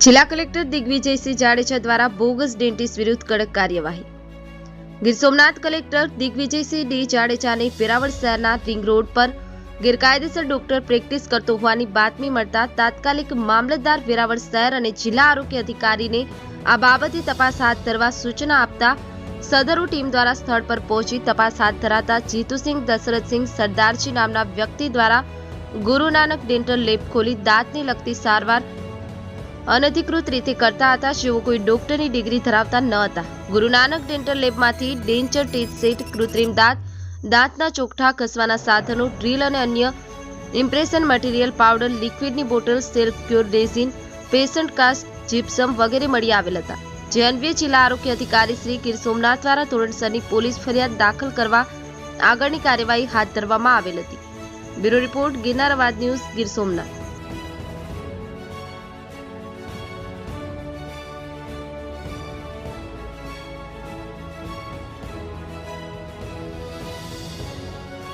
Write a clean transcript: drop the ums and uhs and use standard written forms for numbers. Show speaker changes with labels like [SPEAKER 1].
[SPEAKER 1] જિલ્લા કલેક્ટર દિગ્વિજયસિંહ જાડેજા દ્વારા bogus dentist વિરુદ્ધ કડક કાર્યવાહી. ગીર સોમનાથ કલેક્ટર દિગ્વિજયસિંહ ડી જાડેજાને વેરાવળ શહેરના રિંગ રોડ પર ગેરકાયદેસર ડોક્ટર પ્રેક્ટિસ કરતો હોવાની બાતમી મળતા તાત્કાલિક મામલતદાર વેરાવળ શહેર અને જિલ્લા આરોગ્ય અધિકારીને આ બાબતે તપાસ હાથ ધરવા સૂચના આપતા સદરુ ટીમ દ્વારા સ્થળ પર પહોંચી તપાસ હાથ ધરાતા જીતુસિંહ દશરથસિંહ સરદારજી નામના વ્યક્તિ દ્વારા ગુરુ નાનક ડેન્ટલ લેબ ખોલી દાંતને લગતી સારવાર અનધિકૃત રીતે કરતા હતા, જેઓ કોઈ ડોક્ટરની ડિગ્રી ધરાવતા ન હતા. ગુરુ નાનક ડેન્ટલ લેબમાંથી ડેન્ચર ટીથ સેટ, કૃત્રિમ દાંત, દાંતના ચોકઠા ઘસવાના સાધનો, ડ્રીલ અને અન્ય ઇમ્પ્રેશન મટીરિયલ, પાવડર, લિક્વિડની bottle, self cure resin, patient cast, gypsum વગેરે મળી આવેલ હતા. જે અન્વયે જિલ્લા આરોગ્ય અધિકારી શ્રી ગીર સોમનાથ દ્વારા ધોરણસરની પોલીસ ફરિયાદ દાખલ કરવા આગળની કાર્યવાહી હાથ ધરવામાં આવેલ હતી. બ્યુરો રિપોર્ટ, ગિરનાર અવાજ ન્યૂઝ, ગીર સોમનાથ.